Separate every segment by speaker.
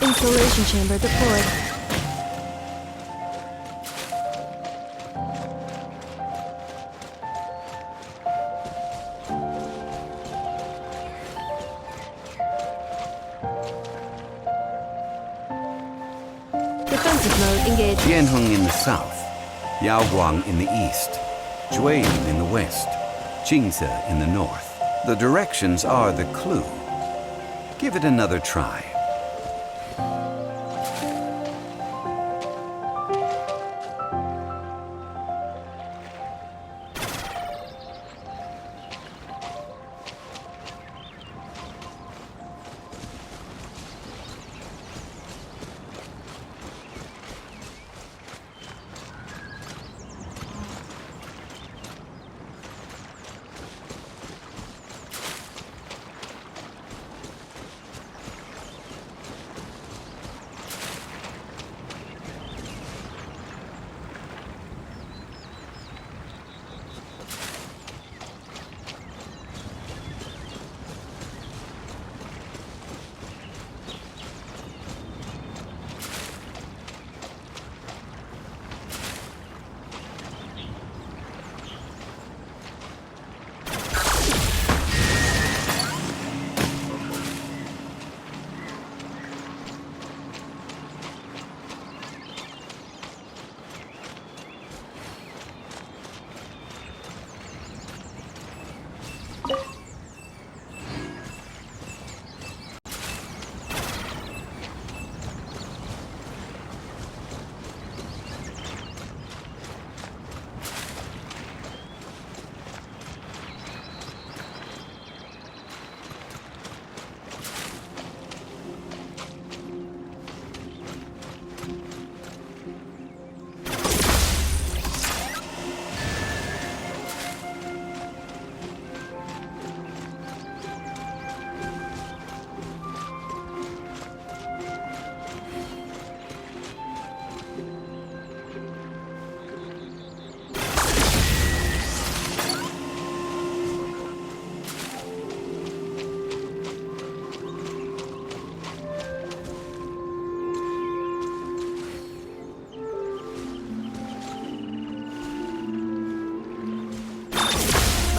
Speaker 1: Installation chamber deployed. Defensive mode engaged.
Speaker 2: Tianheng in the south, Yaoguang in the east, Jueyun in the west, Jingze in the north. The directions are the clue. Give it another try.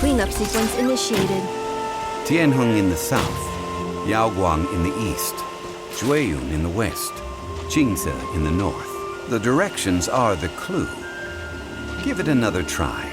Speaker 1: Cleanup sequence initiated.
Speaker 2: Tianheng in the south, Yaoguang in the east, Jueyun in the west, Jingze in the north. The directions are the clue. Give it another try.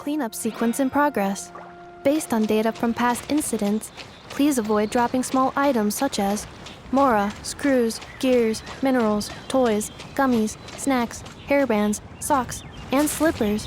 Speaker 1: Cleanup sequence in progress. Based on data from past incidents, please avoid dropping small items such as mora, screws, gears, minerals, toys, gummies, snacks, hairbands, socks, and slippers.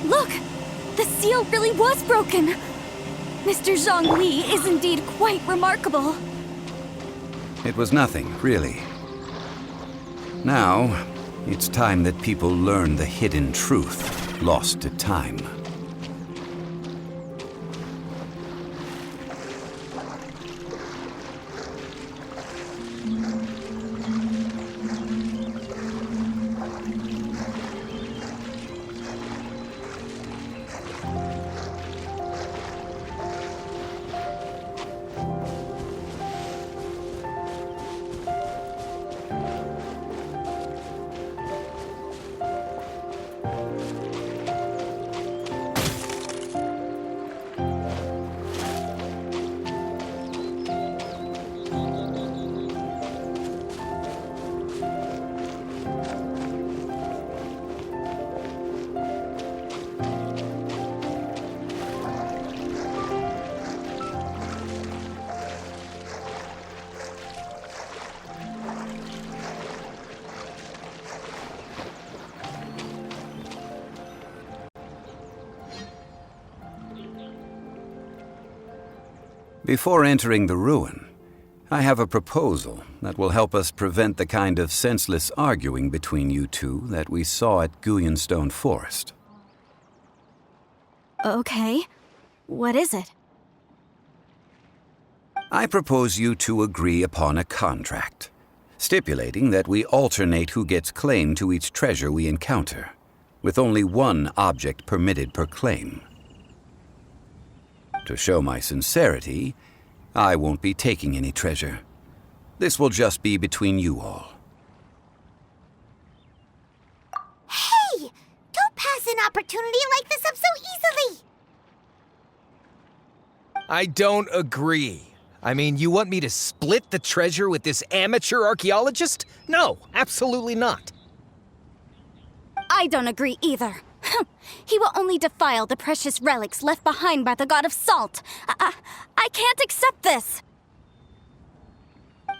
Speaker 3: Look! The seal really was broken! Mr. Zhongli is indeed quite remarkable.
Speaker 2: It was nothing, really. Now, it's time that people learn the hidden truth lost to time. Before entering the ruin, I have a proposal that will help us prevent the kind of senseless arguing between you two that we saw at Guyenstone Forest.
Speaker 3: Okay. What is it?
Speaker 2: I propose you two agree upon a contract, stipulating that we alternate who gets claim to each treasure we encounter, with only one object permitted per claim. To show my sincerity, I won't be taking any treasure. This will just be between you all.
Speaker 4: Hey! Don't pass an opportunity like this up so easily!
Speaker 5: I don't agree. I mean, you want me to split the treasure with this amateur archaeologist? No, absolutely not.
Speaker 3: I don't agree either. He will only defile the precious relics left behind by the god of salt. I can't accept this.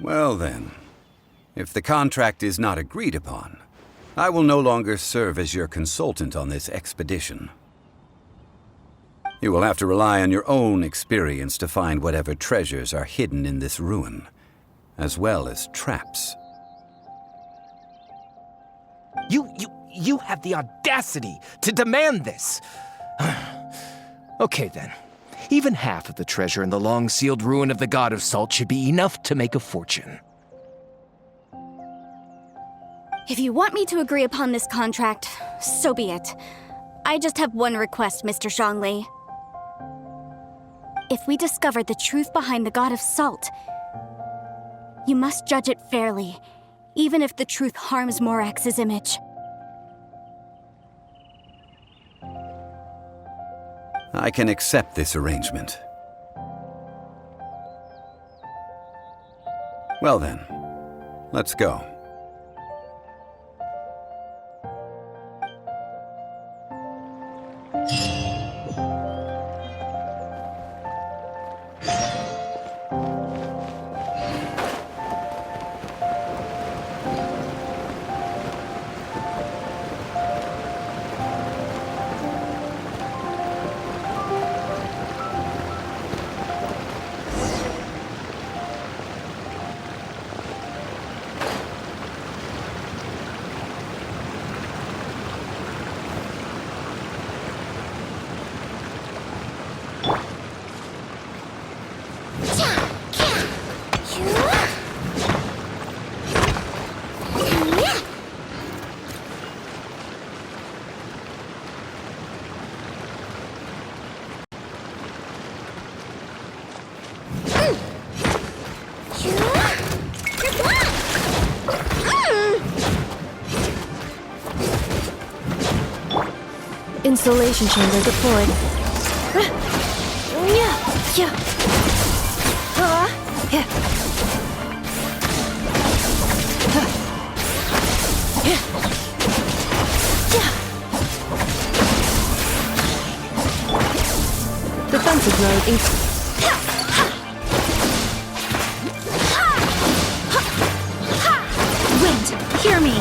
Speaker 2: Well then, if the contract is not agreed upon, I will no longer serve as your consultant on this expedition. You will have to rely on your own experience to find whatever treasures are hidden in this ruin, as well as traps.
Speaker 5: You have the audacity to demand this. Okay then. Even half of the treasure in the long-sealed ruin of the God of Salt should be enough to make a fortune.
Speaker 3: If you want me to agree upon this contract, so be it. I just have one request, Mr. Zhongli. If we discover the truth behind the God of Salt, you must judge it fairly, even if the truth harms Morax's image.
Speaker 2: I can accept this arrangement. Well then, let's go.
Speaker 1: Installation chamber deployed. Defensive mode
Speaker 3: Wind, hear me!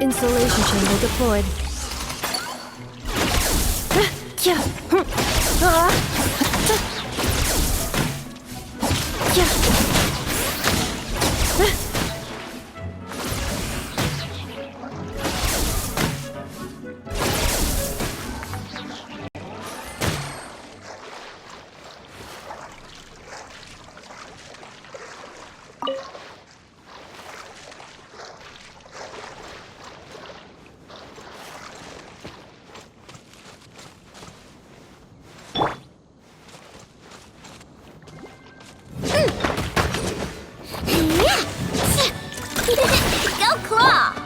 Speaker 1: Installation chamber deployed.
Speaker 3: Go Claw!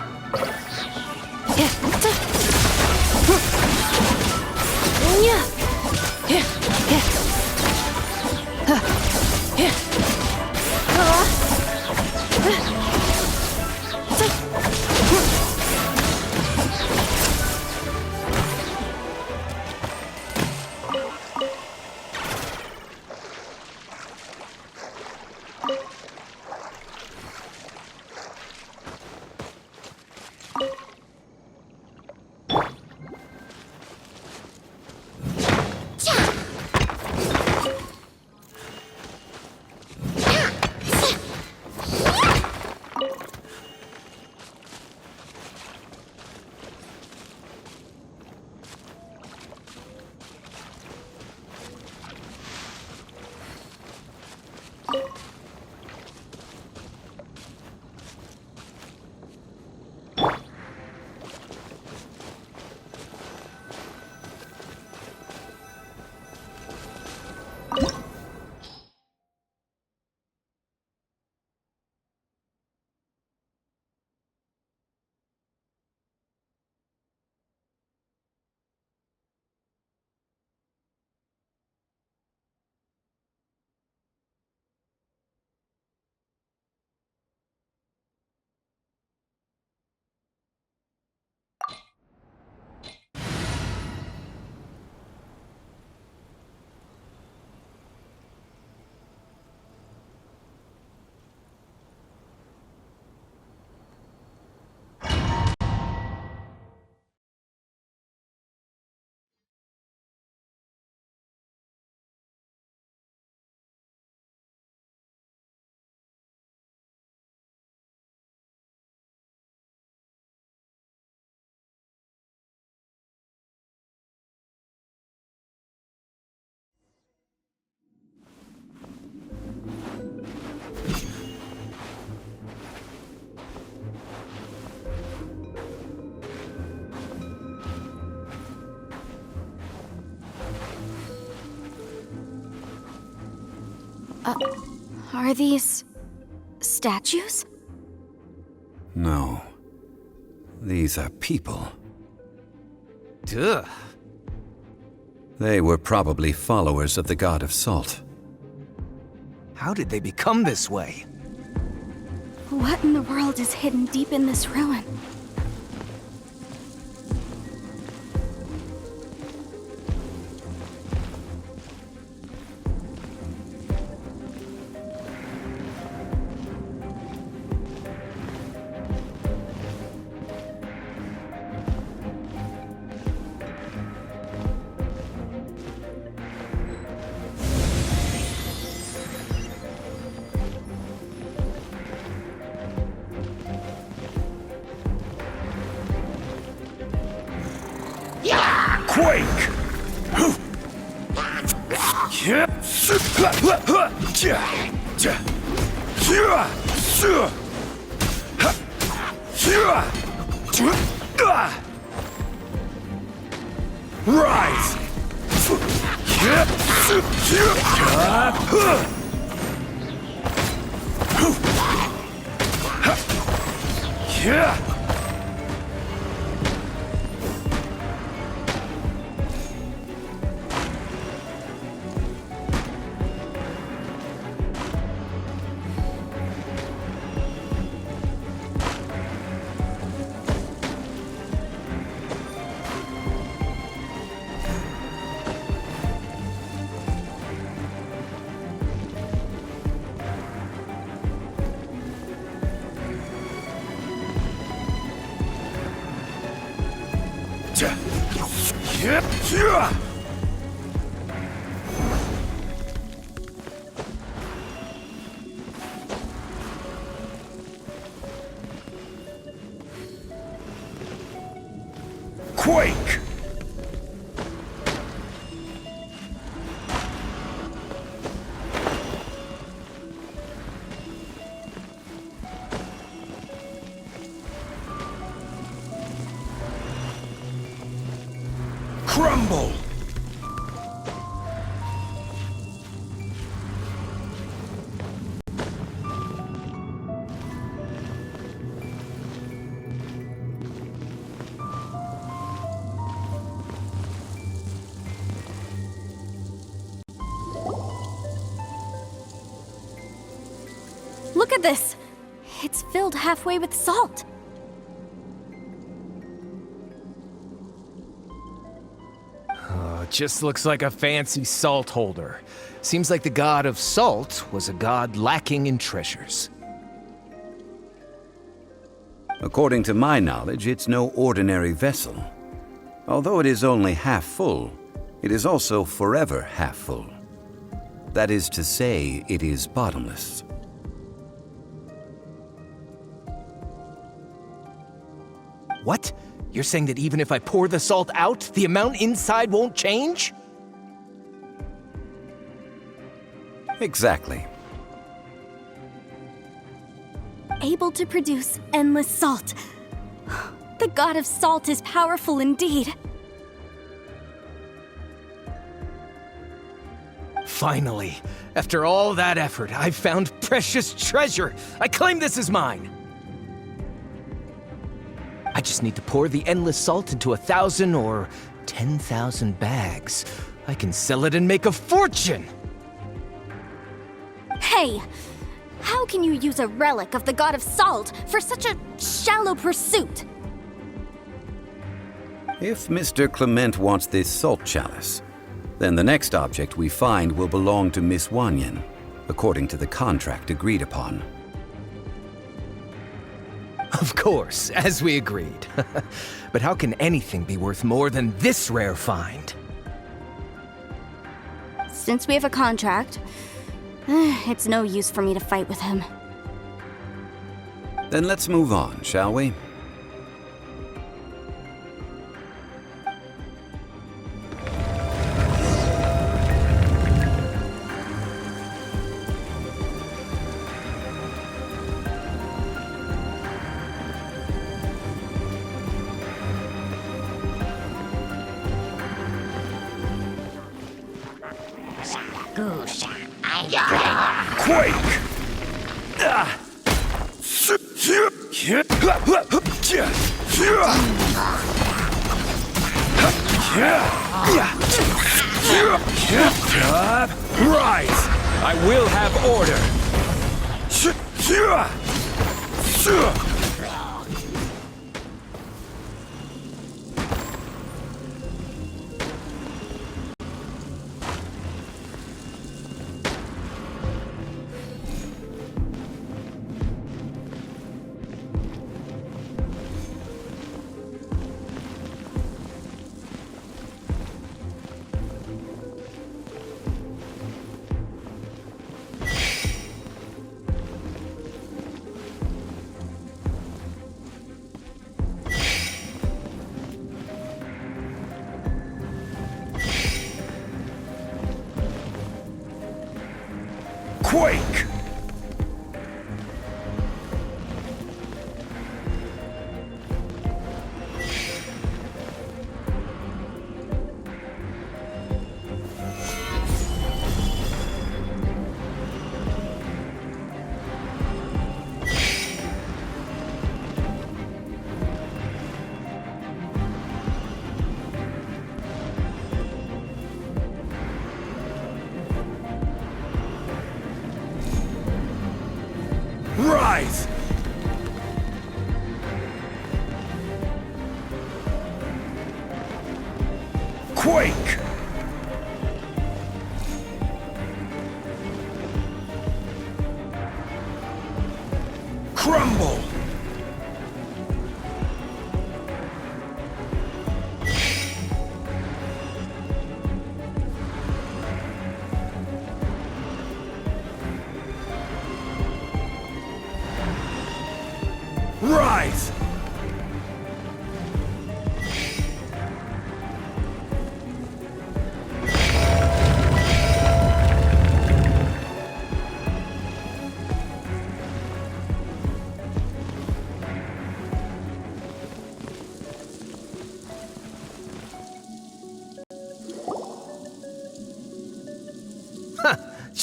Speaker 3: Are these statues?
Speaker 2: No. These are people.
Speaker 5: Duh.
Speaker 2: They were probably followers of the god of salt.
Speaker 5: How did they become this way?
Speaker 3: What in the world is hidden deep in this ruin?
Speaker 6: Quake! Rise!
Speaker 5: Quake! Crumble!
Speaker 3: Look at this! It's filled halfway with salt.
Speaker 5: Just looks like a fancy salt holder. Seems like the god of salt was a god lacking in treasures.
Speaker 2: According to my knowledge, it's no ordinary vessel. Although it is only half full, it is also forever half full. That is to say, it is bottomless.
Speaker 5: What? You're saying that even if I pour the salt out, the amount inside won't change?
Speaker 2: Exactly.
Speaker 3: Able to produce endless salt. The god of salt is powerful indeed.
Speaker 5: Finally, after all that effort, I've found precious treasure. I claim this as mine. I just need to pour the endless salt into 1,000 or 10,000 bags. I can sell it and make a fortune!
Speaker 3: Hey! How can you use a relic of the god of salt for such a shallow pursuit?
Speaker 2: If Mr. Clement wants this salt chalice, then the next object we find will belong to Miss Wanyan, according to the contract agreed upon.
Speaker 5: Of course, as we agreed. But how can anything be worth more than this rare find?
Speaker 3: Since we have a contract, it's no use for me to fight with him.
Speaker 2: Then let's move on, shall we?
Speaker 5: Quake! Rise! I will have order! Quake! Rise! Quake! Crumble!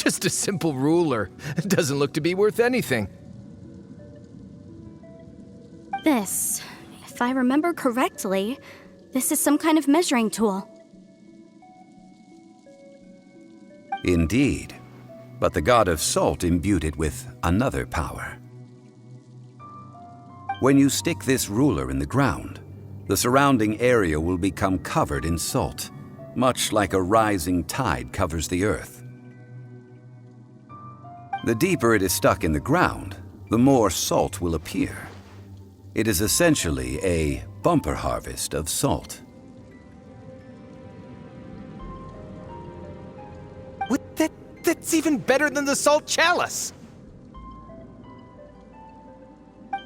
Speaker 5: Just a simple ruler. It doesn't look to be worth anything.
Speaker 3: This, if I remember correctly, this is some kind of measuring tool.
Speaker 2: Indeed. But the god of salt imbued it with another power. When you stick this ruler in the ground, the surrounding area will become covered in salt, much like a rising tide covers the earth. The deeper it is stuck in the ground, the more salt will appear. It is essentially a bumper harvest of salt.
Speaker 5: What? That's even better than the salt chalice!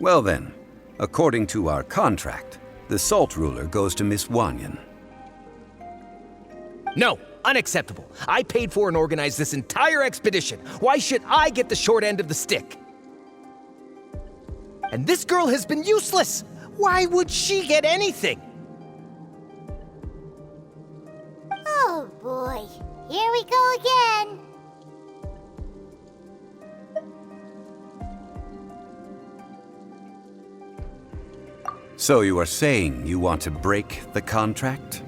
Speaker 2: Well then, according to our contract, the salt ruler goes to Miss Wanyan.
Speaker 5: No, unacceptable. I paid for and organized this entire expedition. Why should I get the short end of the stick? And this girl has been useless. Why would she get anything?
Speaker 4: Oh boy, here we go again.
Speaker 2: So you are saying you want to break the contract?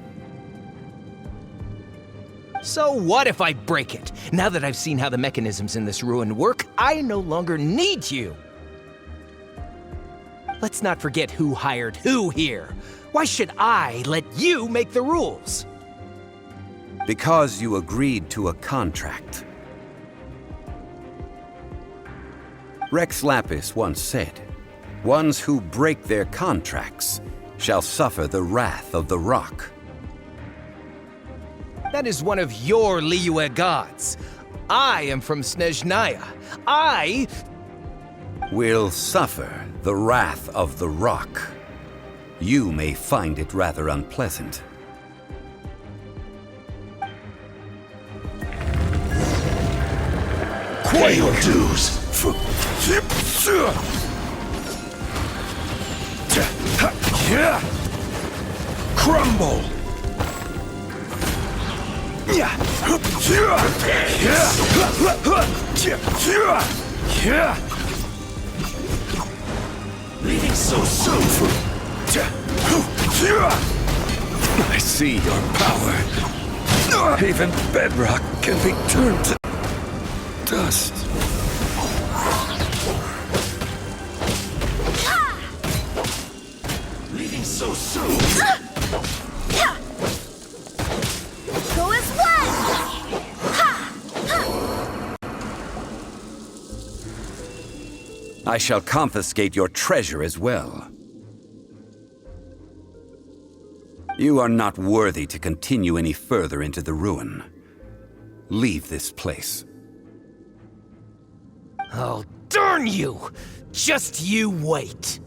Speaker 5: So what if I break it? Now that I've seen how the mechanisms in this ruin work, I no longer need you. Let's not forget who hired who here. Why should I let you make the rules?
Speaker 2: Because you agreed to a contract. Rex Lapis once said, "Ones who break their contracts shall suffer the wrath of the rock."
Speaker 5: That is one of your Liyue gods. I am from Snezhnaya. I
Speaker 2: Will suffer the wrath of the rock. You may find it rather unpleasant.
Speaker 6: Pay your dues. Crumble. Leaving so soon. I see your power. Even bedrock can be turned to dust. Leaving so soon.
Speaker 4: Go as one!
Speaker 2: I shall confiscate your treasure as well. You are not worthy to continue any further into the ruin. Leave this place.
Speaker 5: Oh, darn you! Just you wait.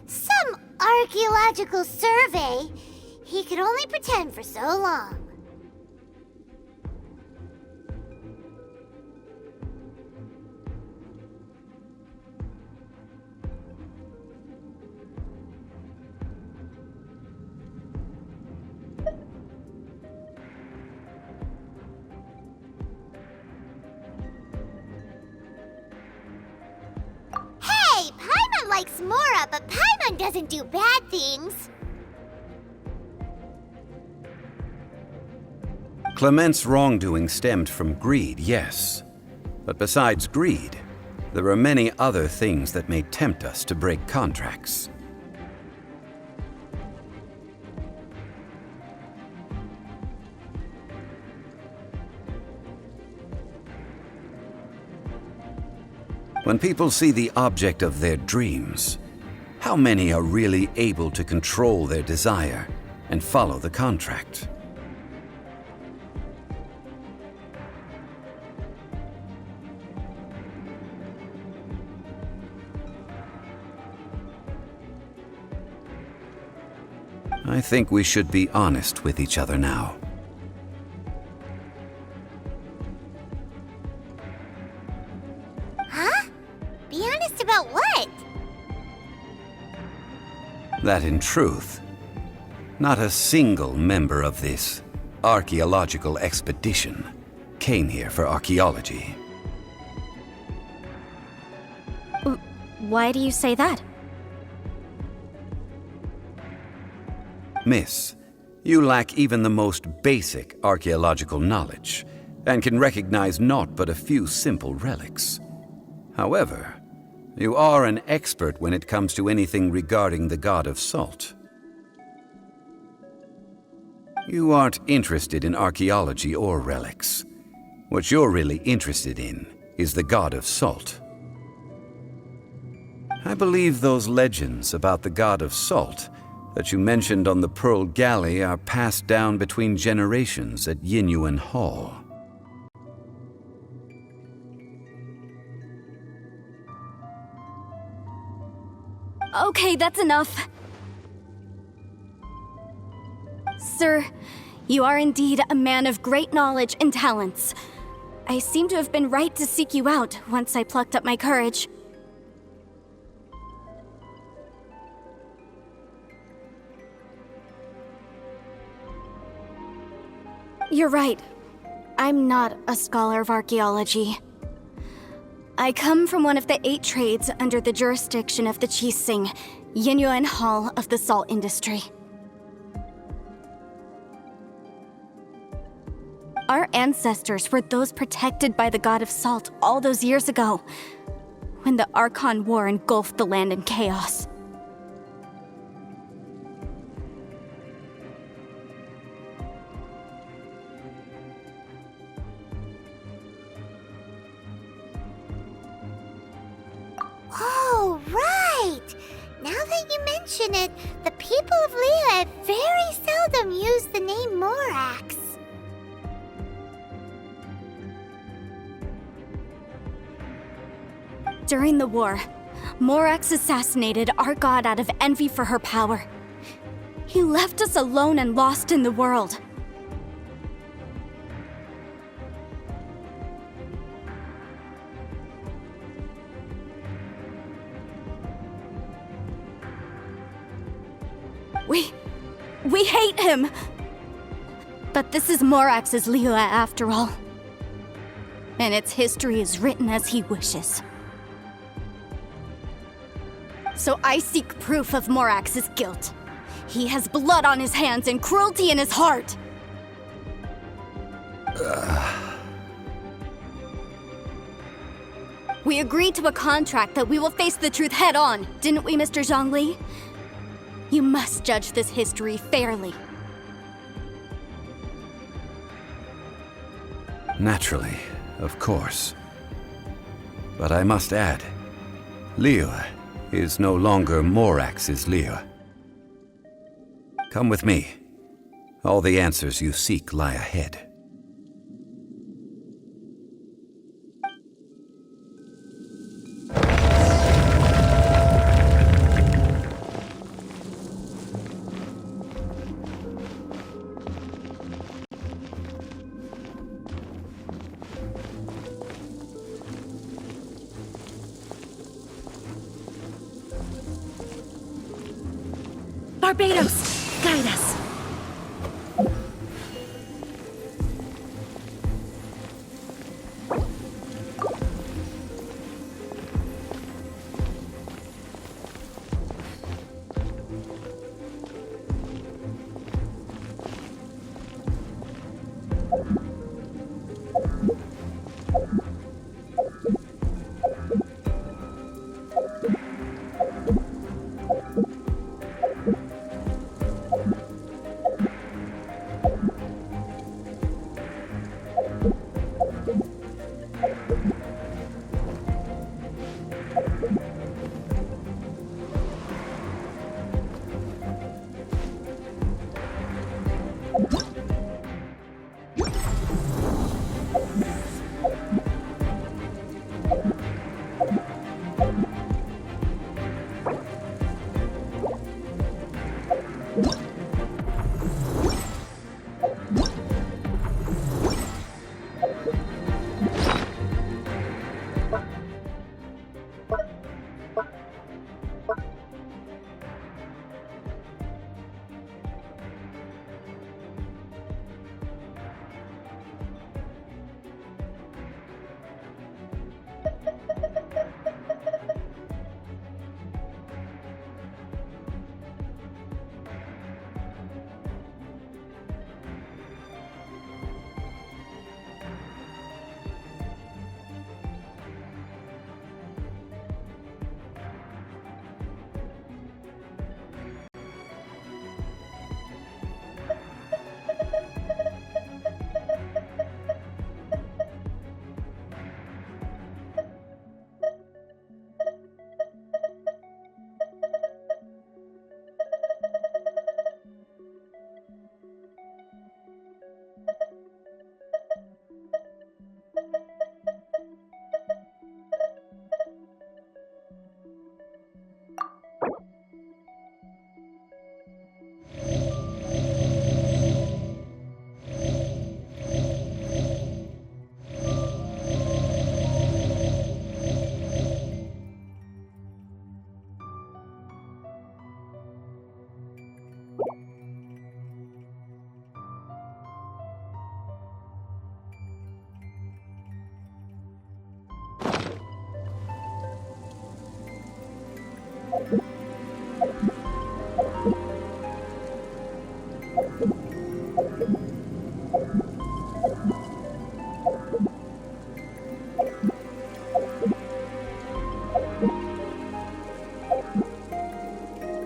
Speaker 4: Some archaeological survey. He could only pretend for so long. Hey, Paimon likes Mora, but Paimon doesn't do bad things.
Speaker 2: Clement's wrongdoing stemmed from greed, yes. But besides greed, there are many other things that may tempt us to break contracts. When people see the object of their dreams, how many are really able to control their desire and follow the contract? I think we should be honest with each other now.
Speaker 4: Huh? Be honest about what?
Speaker 2: That in truth, Not a single member of this archaeological expedition came here for archaeology.
Speaker 3: Why do you say that?
Speaker 2: Miss, you lack even the most basic archaeological knowledge, and can recognize naught but a few simple relics. However, you are an expert when it comes to anything regarding the god of salt. You aren't interested in archaeology or relics. What you're really interested in is the god of salt. I believe those legends about the god of salt that you mentioned on the Pearl Galley are passed down between generations at Yinyuan Hall.
Speaker 3: Okay, that's enough. Sir, you are indeed a man of great knowledge and talents. I seem to have been right to seek you out once I plucked up my courage. You're right. I'm not a scholar of archaeology. I come from one of the 8 trades under the jurisdiction of the Qixing, Yinyuan Hall of the salt industry. Our ancestors were those protected by the god of salt all those years ago, when the Archon War engulfed the land in chaos.
Speaker 4: Oh, right! Now that you mention it, the people of Liyue very seldom use the name Morax.
Speaker 3: During the war, Morax assassinated our god out of envy for her power. He left us alone and lost in the world. We hate him! But this is Morax's Liyue after all. And its history is written as he wishes. So I seek proof of Morax's guilt. He has blood on his hands and cruelty in his heart. We agreed to a contract that we will face the truth head on, didn't we, Mr. Zhongli? You must judge this history fairly.
Speaker 2: Naturally, of course. But I must add, Liyue is no longer Morax's Liyue. Come with me. All the answers you seek lie ahead.
Speaker 7: Barbados, guide us.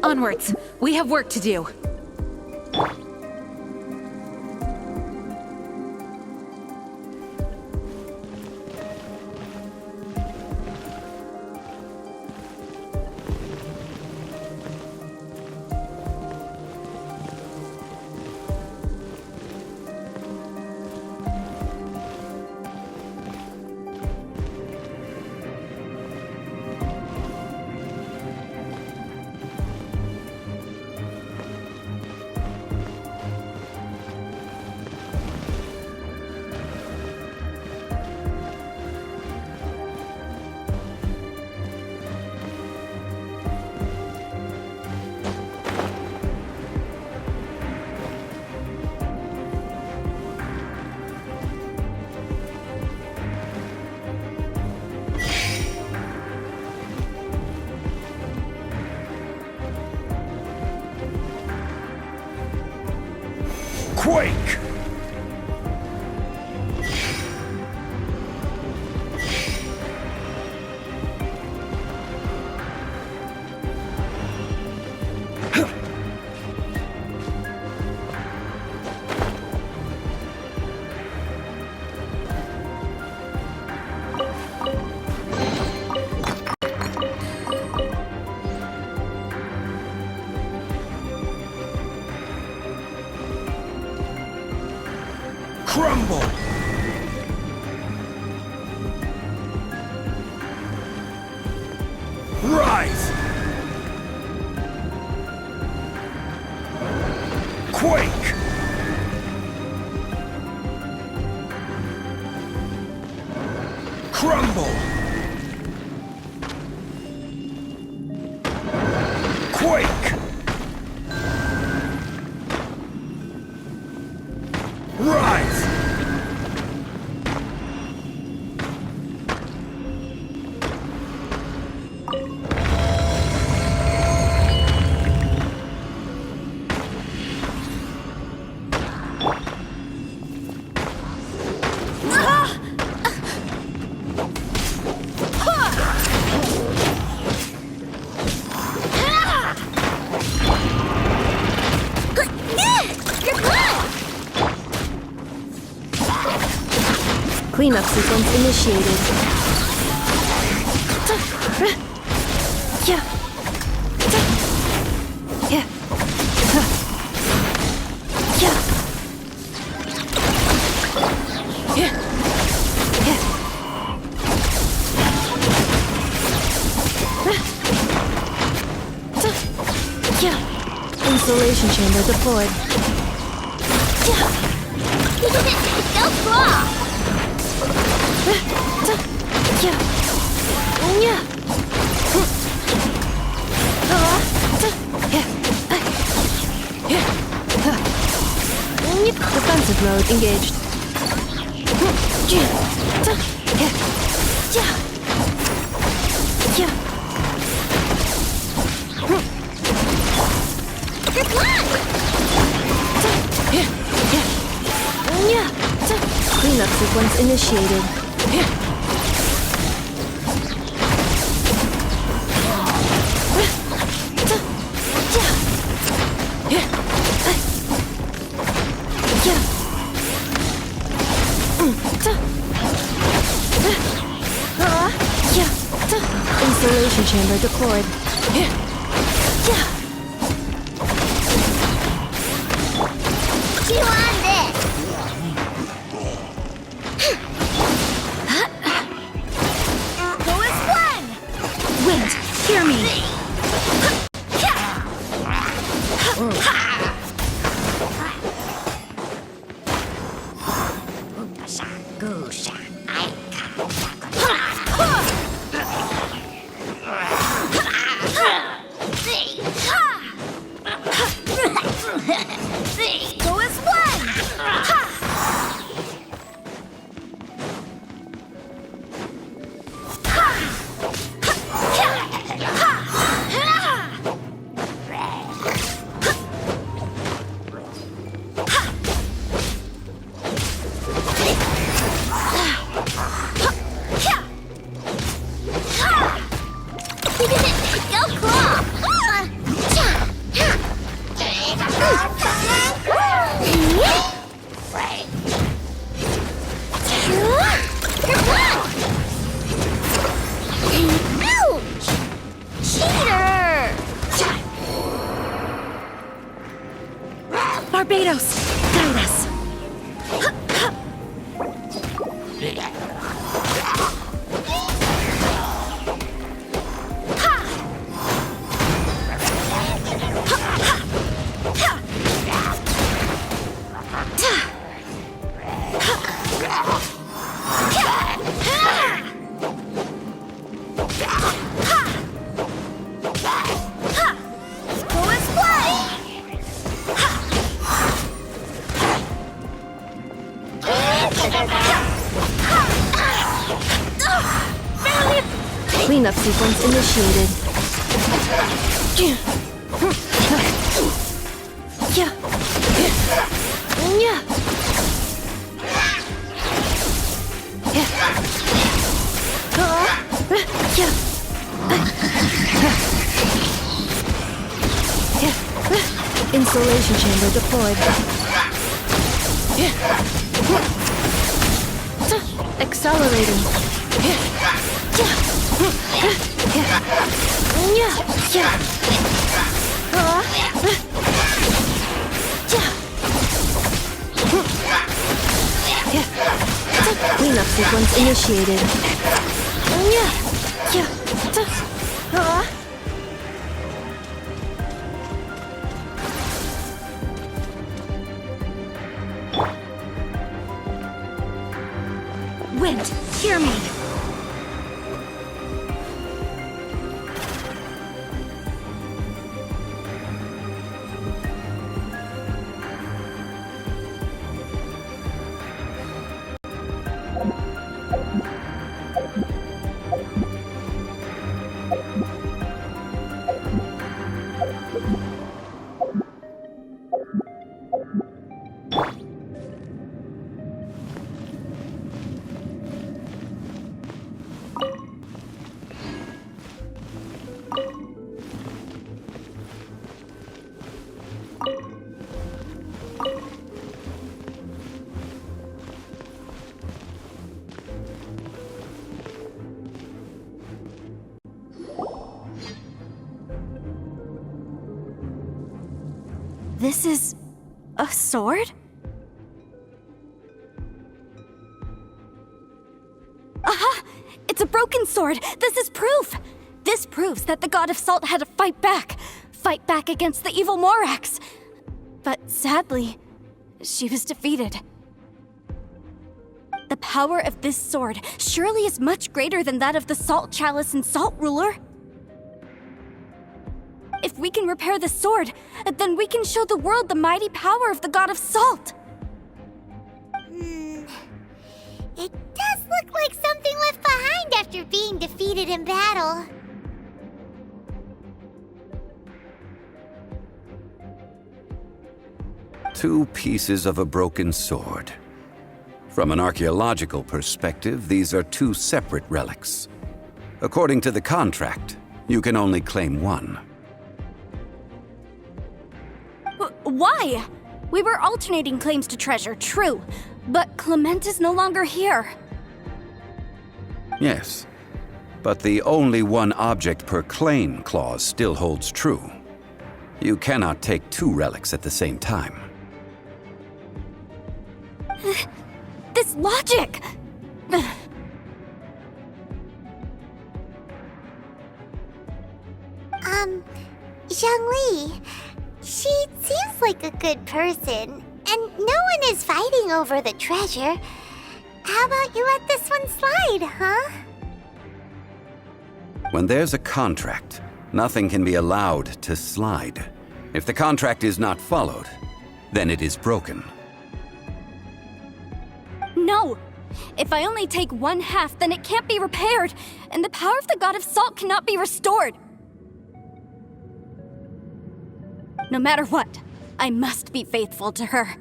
Speaker 7: Onwards. We have work to do.
Speaker 6: Quake! Crumble! Rise! Quake! Crumble! Quake! Rise!
Speaker 1: Cleanup sequence initiated. Yeah. Yeah. Yeah. Yeah. Yeah. Installation chamber deployed.
Speaker 4: Go claw!
Speaker 1: Defensive mode engaged. Cleanup sequence initiated. Installation chamber deployed.
Speaker 4: Chew on this! Who is one?
Speaker 7: Wind, hear me!
Speaker 4: Who is one?
Speaker 7: Barbados, guide us.
Speaker 1: Cleanup sequence initiated. Insulation chamber deployed. Accelerating. Cleanup sequence initiated.
Speaker 7: Wind, hear me.
Speaker 3: This is a sword? Aha! It's a broken sword! This is proof! This proves that the god of salt had to fight back against the evil Morax. But sadly, she was defeated. The power of this sword surely is much greater than that of the Salt Chalice and Salt Ruler. If we can repair the sword, then we can show the world the mighty power of the god of salt.
Speaker 4: It does look like something left behind after being defeated in battle.
Speaker 2: Two pieces of a broken sword. From an archaeological perspective, these are two separate relics. According to the contract, you can only claim one.
Speaker 3: Why? We were alternating claims to treasure, true. But Clement is no longer here.
Speaker 2: Yes, but the only one object per claim clause still holds true. You cannot take two relics at the same time.
Speaker 3: This logic!
Speaker 4: Zhongli, she seems like a good person, and no one is fighting over the treasure. How about you let this one slide, huh?
Speaker 2: When there's a contract, nothing can be allowed to slide. If the contract is not followed, then it is broken.
Speaker 3: No! If I only take one half, then it can't be repaired, and the power of the god of salt cannot be restored. No matter what, I must be faithful to her.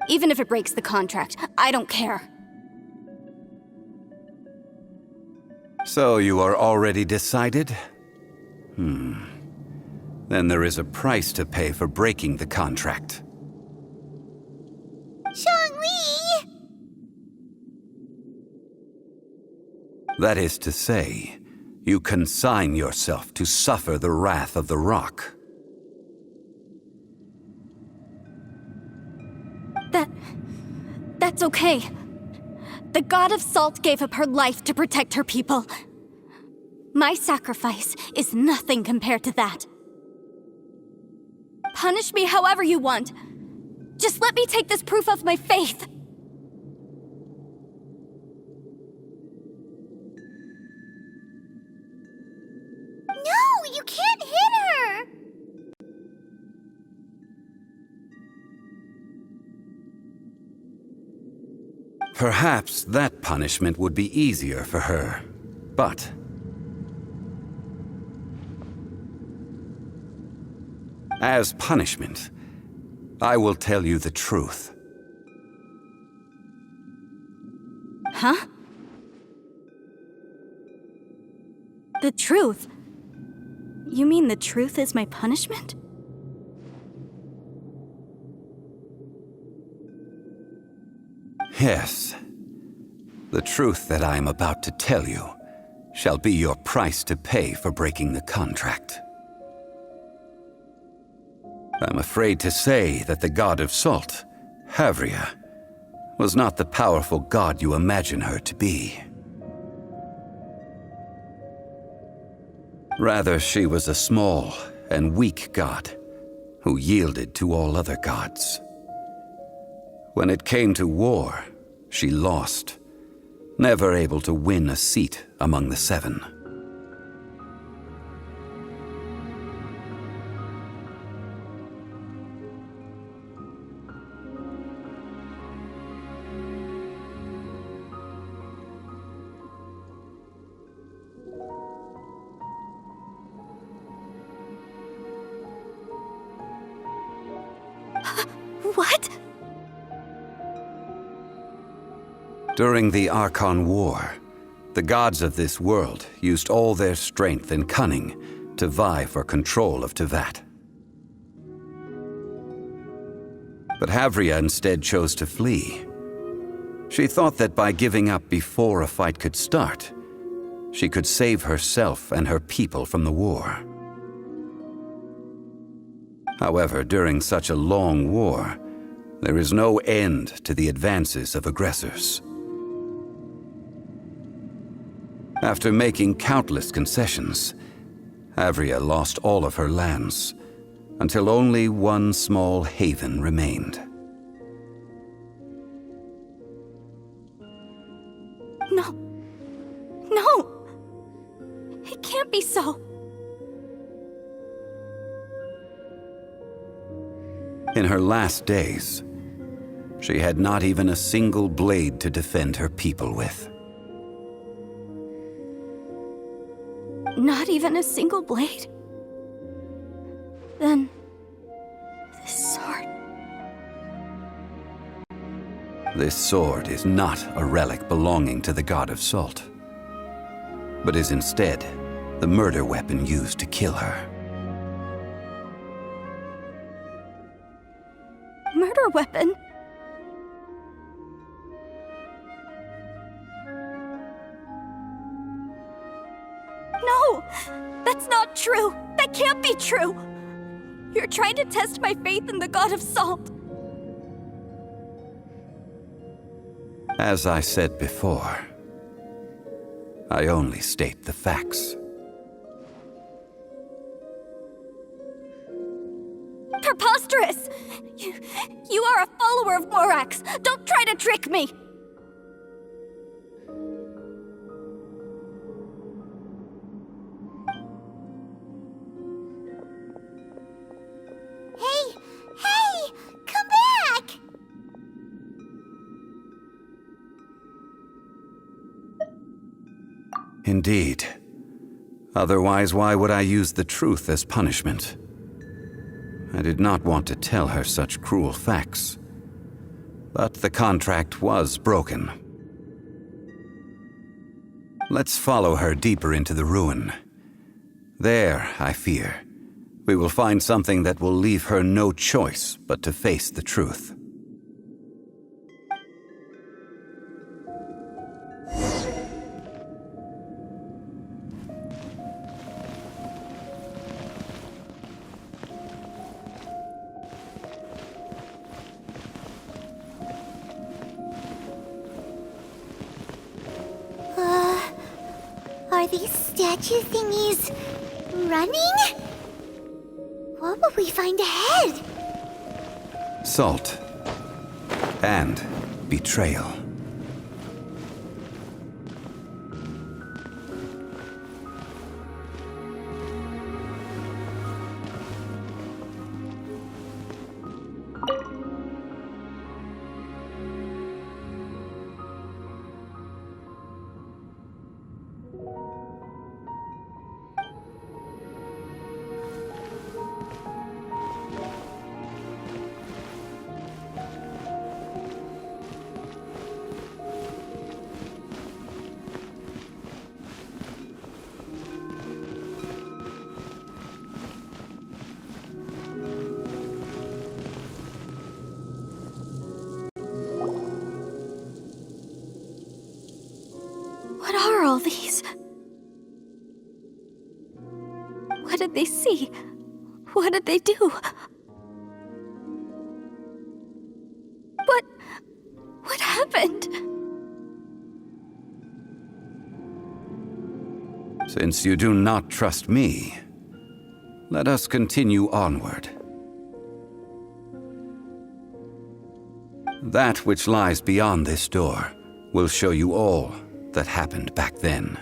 Speaker 3: Even if it breaks the contract, I don't care.
Speaker 2: So you are already decided? Then there is a price to pay for breaking the contract.
Speaker 4: Zhongli!
Speaker 2: That is to say, you consign yourself to suffer the wrath of the rock.
Speaker 3: That's okay. The god of salt gave up her life to protect her people. My sacrifice is nothing compared to that. Punish me however you want. Just let me take this proof of my faith.
Speaker 4: No, you can't hit her!
Speaker 2: Perhaps that punishment would be easier for her, but... as punishment, I will tell you the truth.
Speaker 3: Huh? The truth? You mean the truth is my punishment?
Speaker 2: Yes. The truth that I am about to tell you shall be your price to pay for breaking the contract. I'm afraid to say that the god of salt, Havria, was not the powerful god you imagine her to be. Rather, she was a small and weak god who yielded to all other gods. When it came to war, she lost, never able to win a seat among the seven.
Speaker 3: What?
Speaker 2: During the Archon War, the gods of this world used all their strength and cunning to vie for control of Teyvat. But Havria instead chose to flee. She thought that by giving up before a fight could start, she could save herself and her people from the war. However, during such a long war, there is no end to the advances of aggressors. After making countless concessions, Havria lost all of her lands, until only one small haven remained.
Speaker 3: No. No! It can't be so.
Speaker 2: In her last days, she had not even a single blade to defend her people with.
Speaker 3: Not even a single blade? Then... this sword...
Speaker 2: This sword is not a relic belonging to the god of salt, but is instead the murder weapon used to kill her.
Speaker 3: Murder weapon? No! That's not true! That can't be true! You're trying to test my faith in the god of salt!
Speaker 2: As I said before, I only state the facts.
Speaker 3: Preposterous! You are a follower of Morax! Don't try to trick me!
Speaker 4: Hey! Come back!
Speaker 2: Indeed. Otherwise, why would I use the truth as punishment? I did not want to tell her such cruel facts. But the contract was broken. Let's follow her deeper into the ruin. There, I fear, we will find something that will leave her no choice but to face the truth.
Speaker 4: Are these statue thingies running? What will we find ahead?
Speaker 2: Salt. And betrayal.
Speaker 3: What are all these? What did they see? What did they do? What happened?
Speaker 2: Since you do not trust me, let us continue onward. That which lies beyond this door will show you all that happened back then.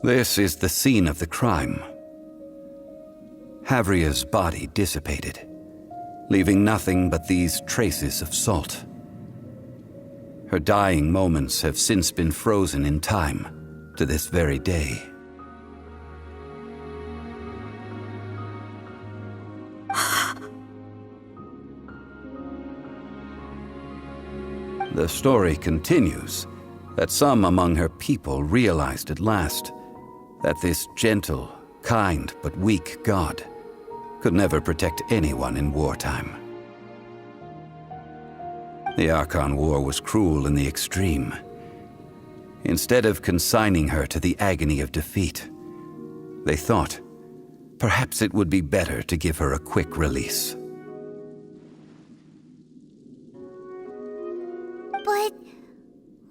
Speaker 2: This is the scene of the crime. Havria's body dissipated, leaving nothing but these traces of salt. Her dying moments have since been frozen in time to this very day. The story continues that some among her people realized at last that this gentle, kind, but weak god could never protect anyone in wartime. The Archon War was cruel in the extreme. Instead of consigning her to the agony of defeat, they thought perhaps it would be better to give her a quick release.
Speaker 4: But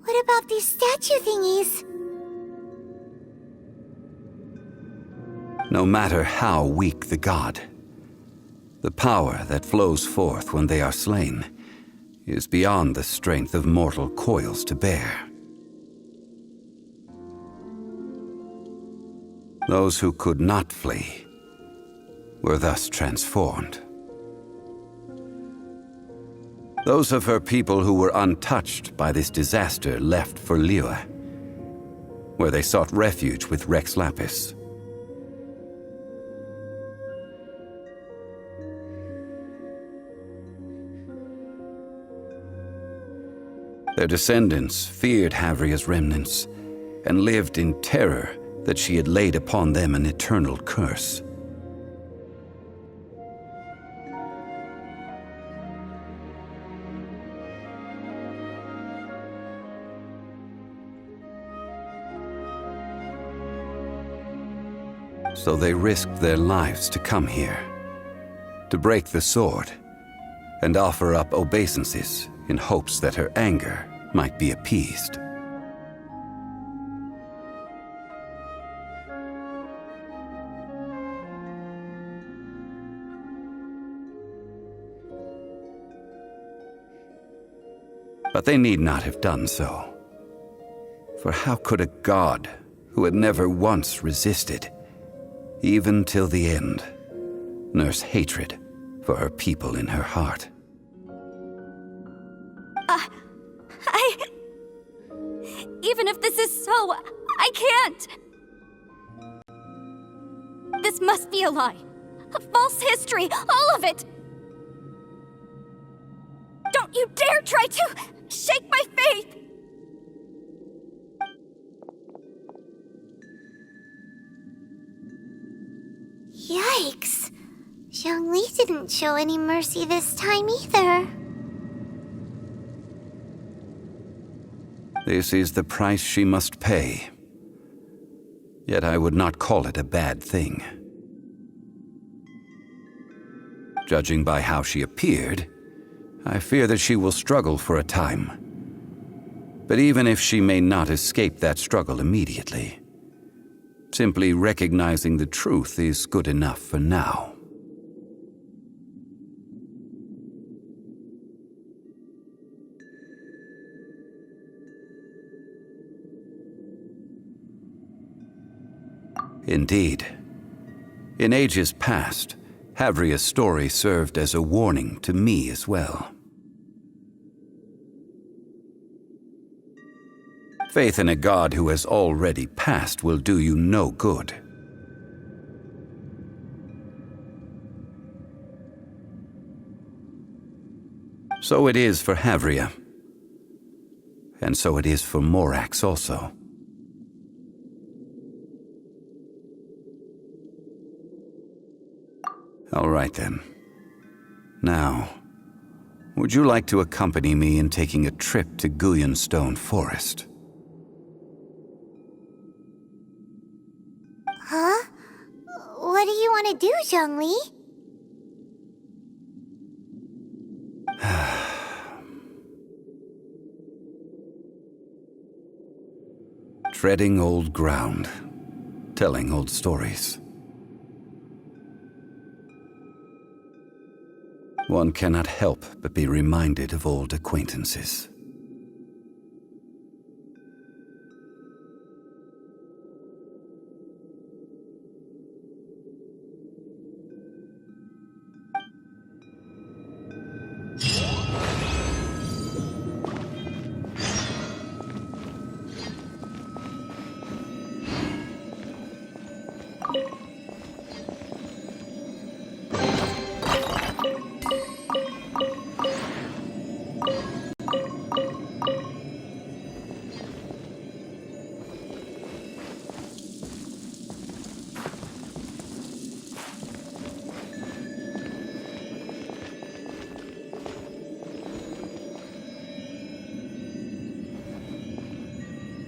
Speaker 4: what about these statue thingies?
Speaker 2: No matter how weak the god, the power that flows forth when they are slain is beyond the strength of mortal coils to bear. Those who could not flee were thus transformed. Those of her people who were untouched by this disaster left for Liyue, where they sought refuge with Rex Lapis. Their descendants feared Havria's remnants and lived in terror that she had laid upon them an eternal curse. So they risked their lives to come here, to break the sword, and offer up obeisances in hopes that her anger might be appeased. But they need not have done so. For how could a god who had never once resisted, even till the end, nurse hatred for her people in her heart?
Speaker 3: Even if this is so, I can't! This must be a lie. A false history, all of it! Don't you dare try to shake my faith!
Speaker 4: Yikes. Zhongli didn't show any mercy this time either.
Speaker 2: This is the price she must pay. Yet I would not call it a bad thing. Judging by how she appeared, I fear that she will struggle for a time. But even if she may not escape that struggle immediately, simply recognizing the truth is good enough for now. Indeed. In ages past, Havria's story served as a warning to me as well. Faith in a god who has already passed will do you no good. So it is for Havria. And so it is for Morax also. All right then. Now, would you like to accompany me in taking a trip to Guyanstone Forest?
Speaker 4: Huh? What do you want to do, Zhongli?
Speaker 2: Treading old ground, telling old stories. One cannot help but be reminded of old acquaintances.